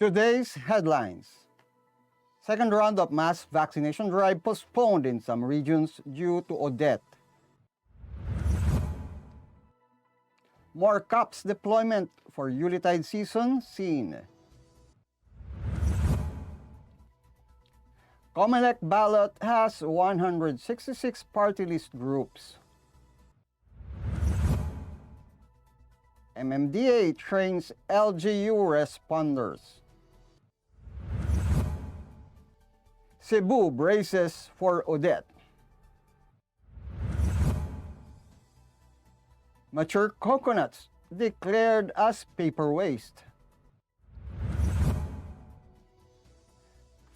Today's headlines. Second round of mass vaccination drive postponed in some regions due to Odette. More CAPS deployment for Yuletide season seen. Comelec Ballot has 166 party list groups. MMDA trains LGU responders. Cebu braces for Odette. Mature coconuts declared as paper waste.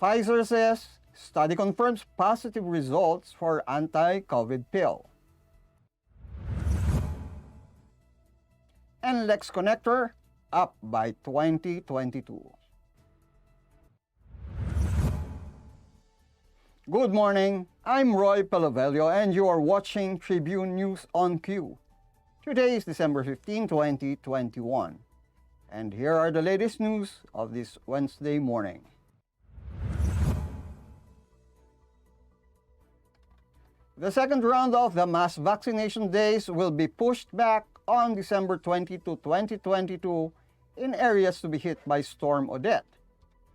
Pfizer says study confirms positive results for anti-COVID pill. NLEX Connector up by 2022. Good morning, I'm Roy Palavelio and you are watching Tribune News on Q. Today is December 15, 2021. And here are the latest news of this Wednesday morning. The second round of the mass vaccination days will be pushed back on December 20 to 2022 in areas to be hit by Storm Odette.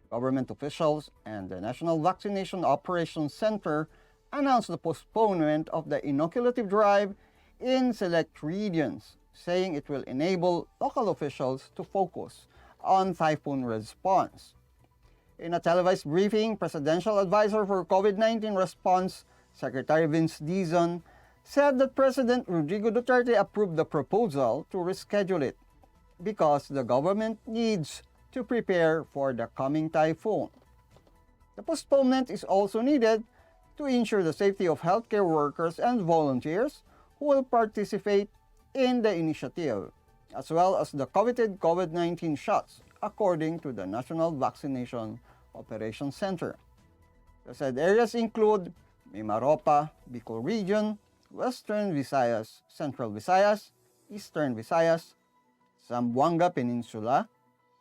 Government officials and the National Vaccination Operations Center announced the postponement of the inoculative drive in select regions, saying it will enable local officials to focus on typhoon response. In a televised briefing, Presidential Advisor for COVID-19 Response, Secretary Vince Dizon, said that President Rodrigo Duterte approved the proposal to reschedule it because the government needs to prepare for the coming typhoon. The postponement is also needed to ensure the safety of healthcare workers and volunteers who will participate in the initiative, as well as the coveted COVID-19 shots, according to the National Vaccination Operations Center. The said areas include Mimaropa, Bicol Region, Western Visayas, Central Visayas, Eastern Visayas, Zamboanga Peninsula,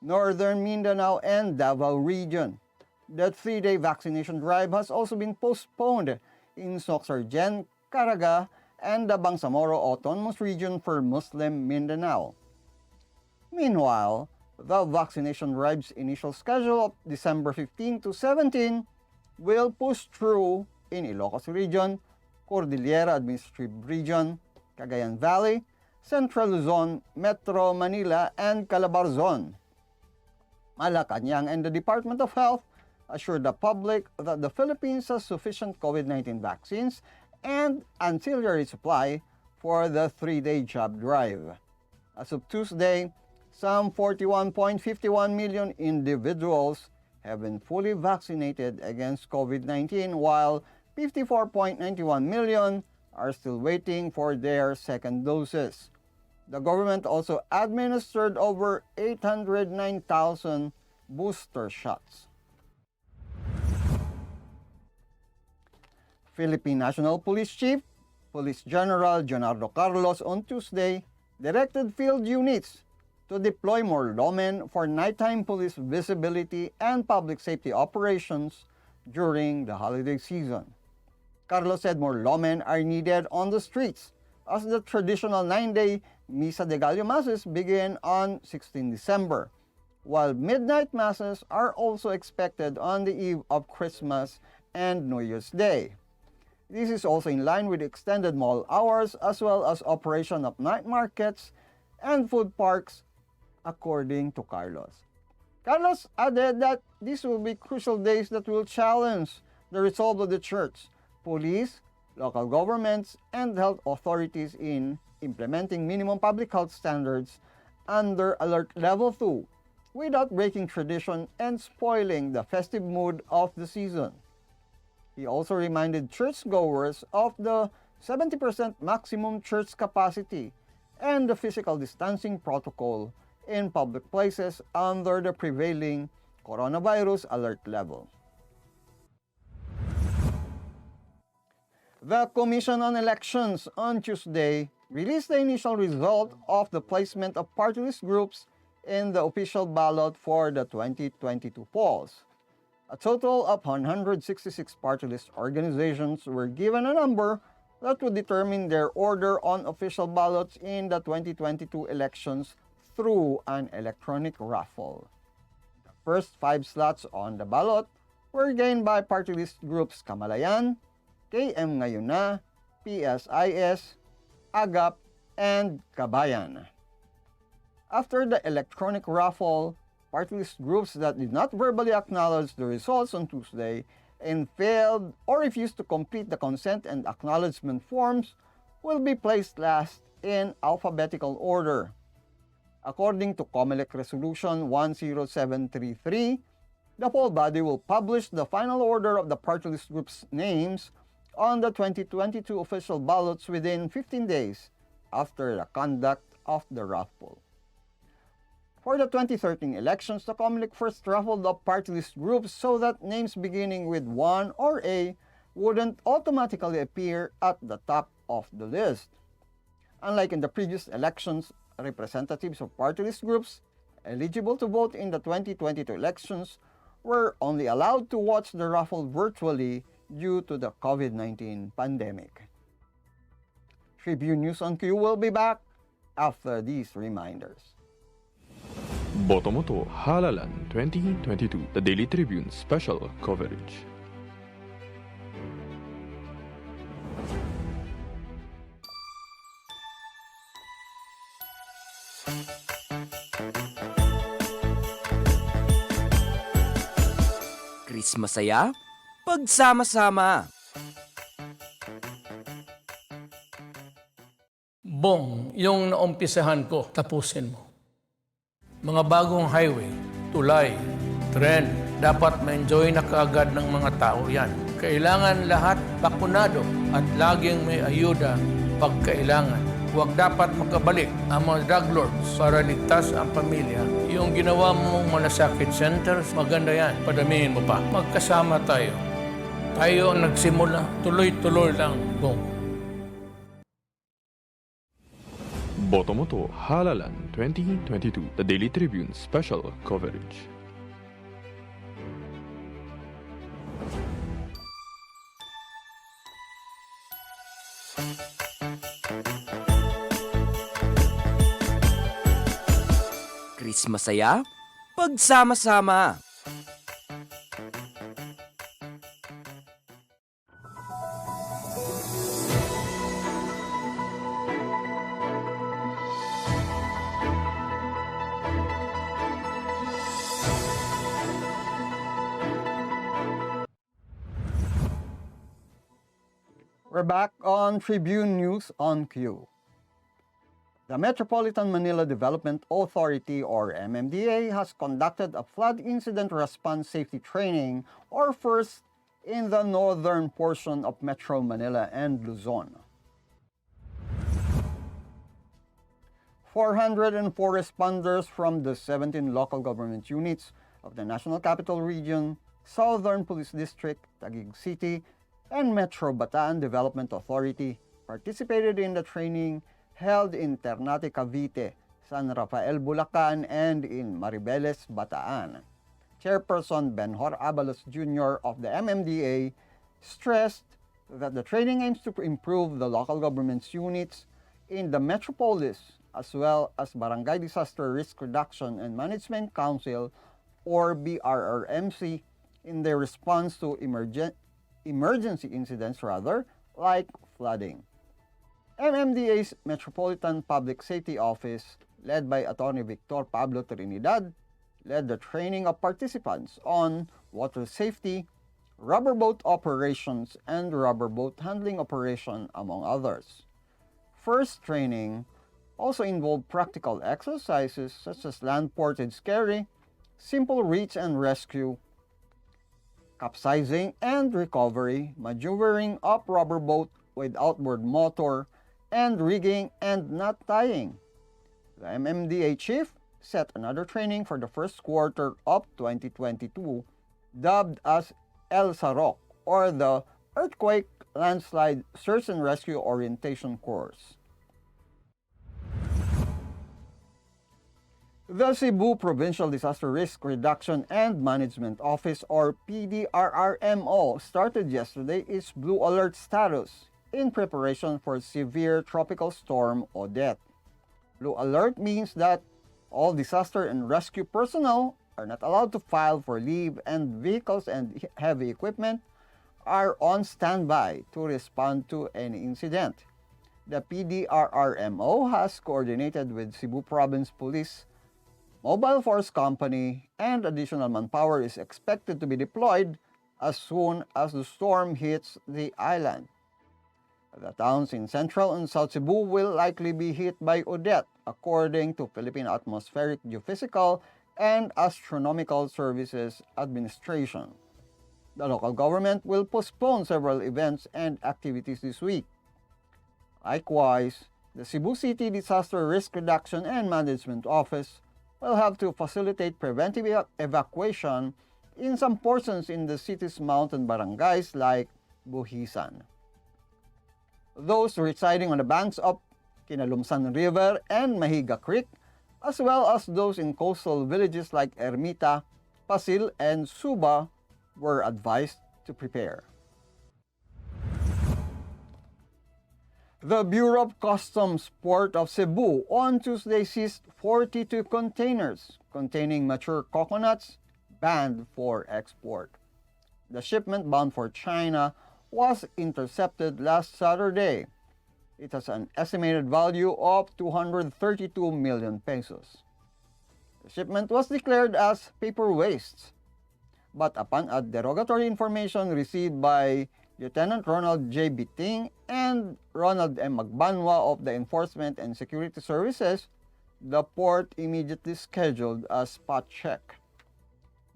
Northern Mindanao, and Davao Region. The 3-day vaccination drive has also been postponed in Soxargen, Caraga, and the Bangsamoro Autonomous Region for Muslim Mindanao. Meanwhile, the vaccination drive's initial schedule of December 15 to 17 will push through in Ilocos Region, Cordillera Administrative Region, Cagayan Valley, Central Luzon, Metro Manila, and Calabarzon. Malacanang and the Department of Health assured the public that the Philippines has sufficient COVID-19 vaccines and ancillary supply for the 3-day job drive. As of Tuesday, some 41.51 million individuals have been fully vaccinated against COVID-19, while 54.91 million are still waiting for their second doses. The government also administered over 809,000 booster shots. Philippine National Police Chief, Police General Leonardo Carlos on Tuesday directed field units to deploy more lawmen for nighttime police visibility and public safety operations during the holiday season. Carlos said more lawmen are needed on the streets as the traditional 9-day Misa de Gallo Masses begin on 16 December, while midnight masses are also expected on the eve of Christmas and New Year's Day. This is also in line with extended mall hours as well as operation of night markets and food parks, according to Carlos. Carlos added that these will be crucial days that will challenge the resolve of the church, police, local governments, and health authorities in implementing minimum public health standards under Alert Level 2 without breaking tradition and spoiling the festive mood of the season. He also reminded churchgoers of the 70% maximum church capacity and the physical distancing protocol in public places under the prevailing coronavirus alert level. The Commission on Elections on Tuesday released the initial result of the placement of partylist groups in the official ballot for the 2022 polls. A total of 166 party list organizations were given a number that would determine their order on official ballots in the 2022 elections through an electronic raffle. The first 5 slots on the ballot were gained by party list groups Kamalayan, KM Ngayon Na, PSIS, AGAP, and Kabayan. After the electronic raffle, party list groups that did not verbally acknowledge the results on Tuesday and failed or refused to complete the consent and acknowledgement forms will be placed last in alphabetical order. According to Comelec Resolution 10733, the poll body will publish the final order of the party list groups' names on the 2022 official ballots within 15 days after the conduct of the raffle. For the 2013 elections, the Comelec first raffled up party list groups so that names beginning with 1 or A wouldn't automatically appear at the top of the list. Unlike in the previous elections, representatives of party list groups eligible to vote in the 2022 elections were only allowed to watch the raffle virtually due to the COVID-19 pandemic. Tribune News on Q will be back after these reminders. Boto mo to Halalan 2022, the Daily Tribune special coverage. Christmas masaya, pagsama-sama. Bong, yung naumpisahan ko, tapusin mo. Mga bagong highway, tulay, tren, dapat ma-enjoy na kaagad ng mga tao yan. Kailangan lahat bakunado at laging may ayuda pag kailangan. Huwag dapat makabalik ang mga drug lords para ligtas ang pamilya. Yung ginawa mong malasakit centers, maganda yan. Padamihin mo pa. Magkasama tayo. Tayo ang nagsimula, tuloy-tuloy lang, Bong. Boto mo to Halalan 2022, the Daily Tribune special coverage. Christmas masaya, pagsama-sama. We're back on Tribune News on Q. The Metropolitan Manila Development Authority, or MMDA, has conducted a flood incident response safety training, or FIRST, in the northern portion of Metro Manila and Luzon. 404 responders from the 17 local government units of the National Capital Region, Southern Police District, Taguig City, and Metro Bataan Development Authority participated in the training held in Ternate, Cavite, San Rafael, Bulacan, and in Maribeles, Bataan. Chairperson Benhor Abalos Jr. of the MMDA stressed that the training aims to improve the local government's units in the metropolis as well as Barangay Disaster Risk Reduction and Management Council, or BRRMC, in their response to emergency incidents like flooding. MMDA's Metropolitan Public Safety Office, led by Attorney Victor Pablo Trinidad, led the training of participants on water safety, rubber boat operations, and rubber boat handling operation, among others. First training also involved practical exercises such as land portage carry, simple reach and rescue, capsizing and recovery, maneuvering up rubber boat with outboard motor, and rigging and knot tying. The MMDA chief set another training for the first quarter of 2022, dubbed as El Sarok, or the Earthquake Landslide Search and Rescue Orientation Course. The Cebu Provincial Disaster Risk Reduction and Management Office, or PDRRMO, started yesterday its blue alert status in preparation for severe tropical storm Odette. Blue alert means that all disaster and rescue personnel are not allowed to file for leave, and vehicles and heavy equipment are on standby to respond to any incident. The PDRRMO has coordinated with Cebu Province Police Mobile Force Company, and additional manpower is expected to be deployed as soon as the storm hits the island. The towns in Central and South Cebu will likely be hit by Odette, according to Philippine Atmospheric Geophysical and Astronomical Services Administration. The local government will postpone several events and activities this week. Likewise, the Cebu City Disaster Risk Reduction and Management Office will have to facilitate preventive evacuation in some portions in the city's mountain barangays like Buhisan. Those residing on the banks of Kinalumsan River and Mahiga Creek, as well as those in coastal villages like Ermita, Pasil, and Suba, were advised to prepare. The Bureau of Customs Port of Cebu on Tuesday seized 42 containers containing mature coconuts banned for export. The shipment bound for China was intercepted last Saturday. It has an estimated value of 232 million pesos. The shipment was declared as paper waste, but upon a derogatory information received by Lieutenant Ronald J. Biting and Ronald M. Magbanwa of the Enforcement and Security Services, the port immediately scheduled a spot check.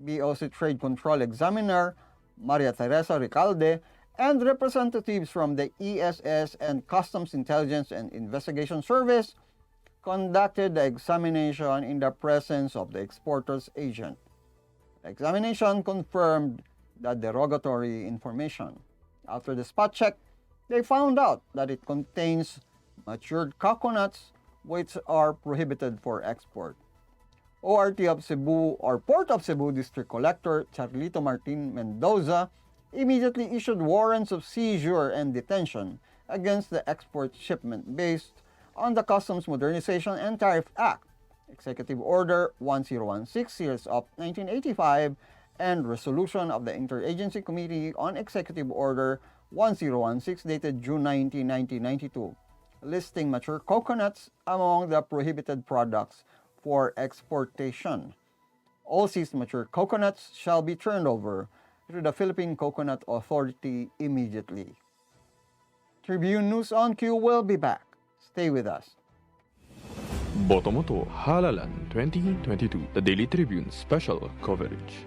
BOC Trade Control Examiner Maria Teresa Ricalde and representatives from the ESS and Customs Intelligence and Investigation Service conducted the examination in the presence of the exporter's agent. The examination confirmed the derogatory information. After the spot check, they found out that it contains matured coconuts which are prohibited for export. ORT of Cebu, or Port of Cebu District Collector Charlito Martin Mendoza immediately issued warrants of seizure and detention against the export shipment based on the Customs Modernization and Tariff Act, Executive Order 1016 Series of 1985, and Resolution of the Interagency Committee on Executive Order 1016 dated June 19, 1992, listing mature coconuts among the prohibited products for exportation. All seized mature coconuts shall be turned over to the Philippine Coconut Authority immediately. Tribune News on Q will be back. Stay with us. Botomoto Halalan 2022, the Daily Tribune special coverage.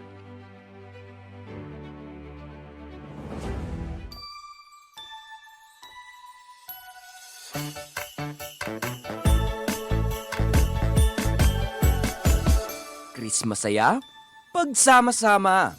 Chris masaya, pagsama-sama.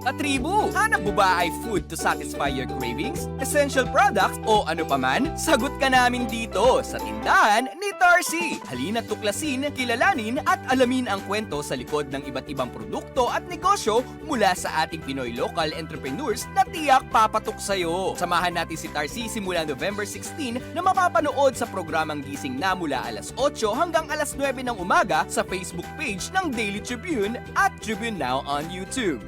Katribu, hanap mo ba ay food to satisfy your cravings, essential products, o ano paman? Sagot ka namin dito sa tindahan ni Tarsi. Halina't tuklasin, kilalanin at alamin ang kwento sa likod ng iba't ibang produkto at negosyo mula sa ating Pinoy local entrepreneurs na tiyak papatok sa'yo. Samahan natin si Tarsi simula November 16 na mapapanood sa programang gising na mula alas 8 hanggang alas 9 ng umaga sa Facebook page ng Daily Tribune at Tribune Now on YouTube.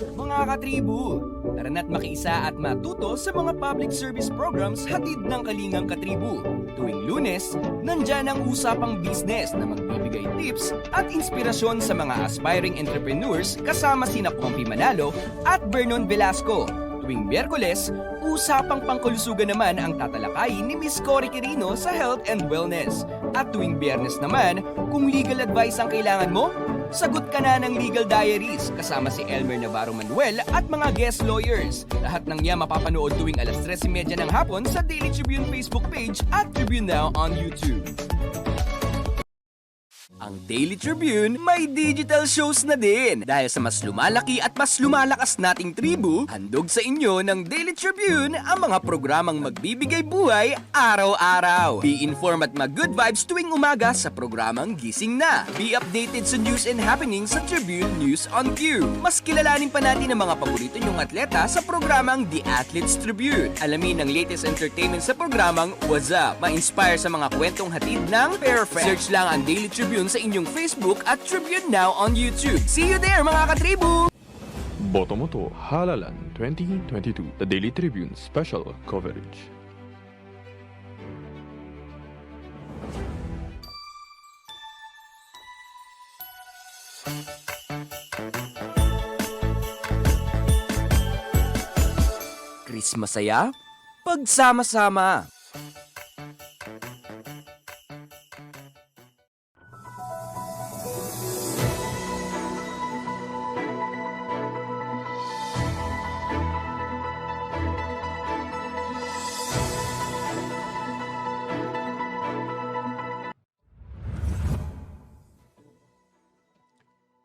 Mga katribu, tara na't makiisa at matuto sa mga public service programs hatid ng Kalingang Katribu. Tuwing Lunes, nandyan ang usapang business na magbibigay tips at inspirasyon sa mga aspiring entrepreneurs kasama sina Pompi Manalo at Vernon Velasco. Tuwing Miyerkules, usapang pangkalusugan naman ang tatalakayin ni Miss Cory Quirino sa Health and Wellness. At tuwing Biyernes naman, kung legal advice ang kailangan mo, sagot ka na ng Legal Diaries kasama si Elmer Navarro Manuel at mga guest lawyers. Lahat ng niya mapapanood tuwing alas 3:30 ng hapon sa Daily Tribune Facebook page at Tribune Now on YouTube. Ang Daily Tribune may digital shows na din. Dahil sa mas lumalaki at mas lumalakas nating tribu, handog sa inyo ng Daily Tribune ang mga programang magbibigay buhay araw-araw. Be informed at mag-good vibes tuwing umaga sa programang Gising Na. Be updated sa news and happenings sa Tribune News on Cue. Mas kilalanin pa natin ang mga paborito nyong atleta sa programang The Athletes Tribune. Alamin ang latest entertainment sa programang What's Up. Ma-inspire sa mga kwentong hatid ng Perfect. Search lang ang Daily Tribune sa inyong Facebook at Tribune Now on YouTube. See you there mga katribu! Boto mo to, Halalan 2022, the Daily Tribune special coverage. Christmas saya, pagsama-sama.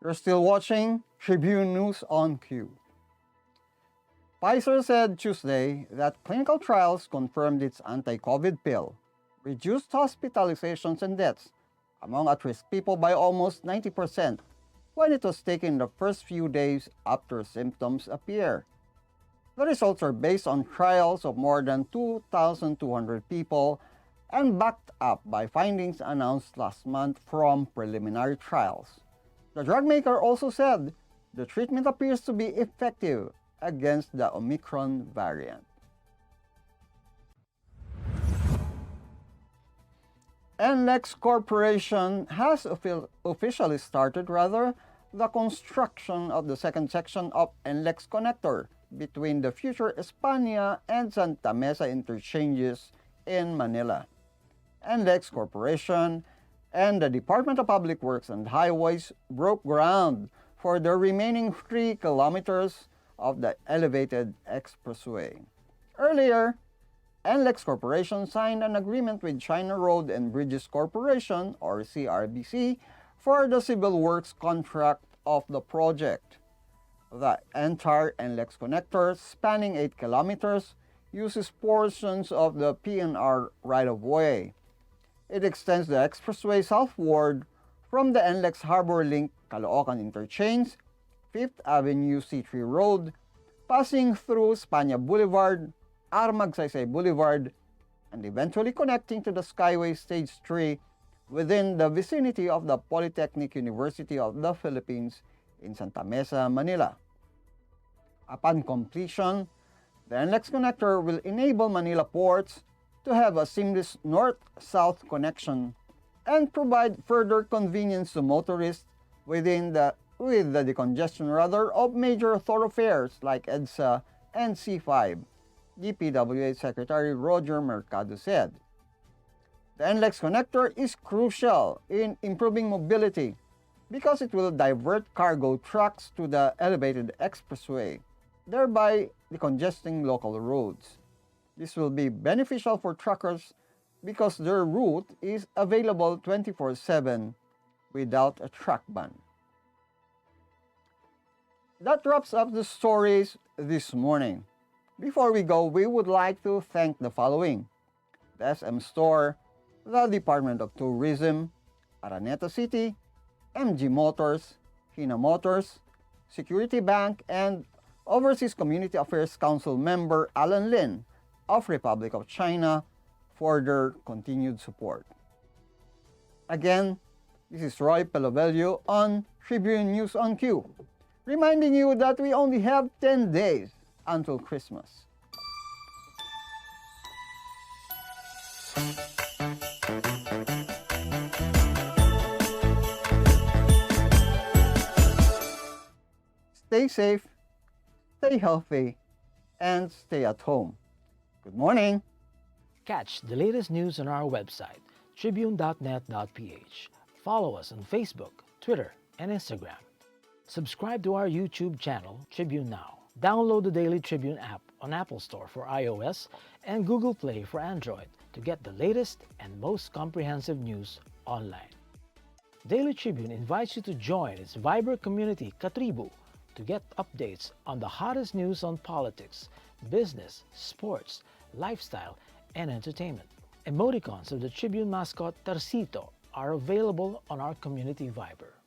You're still watching Tribune News on Cue. Pfizer said Tuesday that clinical trials confirmed its anti-COVID pill reduced hospitalizations and deaths among at-risk people by almost 90% when it was taken the first few days after symptoms appear. The results are based on trials of more than 2,200 people and backed up by findings announced last month from preliminary trials. The drug maker also said the treatment appears to be effective against the Omicron variant. NLEX Corporation has officially started the construction of the second section of NLEX Connector between the future España and Santa Mesa interchanges in Manila. NLEX Corporation and the Department of Public Works and Highways broke ground for the remaining 3 kilometers of the elevated expressway. Earlier, NLEX Corporation signed an agreement with China Road and Bridges Corporation, or CRBC, for the civil works contract of the project. The entire NLEX connector, spanning 8 kilometers, uses portions of the PNR right-of-way. It extends the expressway southward from the NLEX Harbor Link Caloocan Interchange, 5th Avenue C3 Road, passing through España Boulevard, Magsaysay Boulevard, and eventually connecting to the Skyway Stage 3 within the vicinity of the Polytechnic University of the Philippines in Santa Mesa, Manila. Upon completion, the NLEX connector will enable Manila ports to have a seamless north-south connection and provide further convenience to motorists with the decongestion of major thoroughfares like EDSA and C5, DPWH Secretary Roger Mercado said. The NLEX connector is crucial in improving mobility because it will divert cargo trucks to the elevated expressway, thereby decongesting local roads. This will be beneficial for truckers because their route is available 24/7 without a truck ban. That wraps up the stories this morning. Before we go, we would like to thank the following: the SM Store, the Department of Tourism, Araneta City, MG Motors, Hina Motors, Security Bank, and Overseas Community Affairs Council member Alan Lin of Republic of China for their continued support. Again, this is Roy Pelovelio on Tribune News on Cue, reminding you that we only have 10 days until Christmas. Stay safe, stay healthy, and stay at home. Good morning. Catch the latest news on our website, tribune.net.ph. Follow us on Facebook, Twitter, and Instagram. Subscribe to our YouTube channel, Tribune Now. Download the Daily Tribune app on Apple Store for iOS and Google Play for Android to get the latest and most comprehensive news online. Daily Tribune invites you to join its Viber community Katribu to get updates on the hottest news on politics, business, sports, lifestyle, and entertainment. Emoticons of the Tribune mascot Tarsito are available on our community Viber.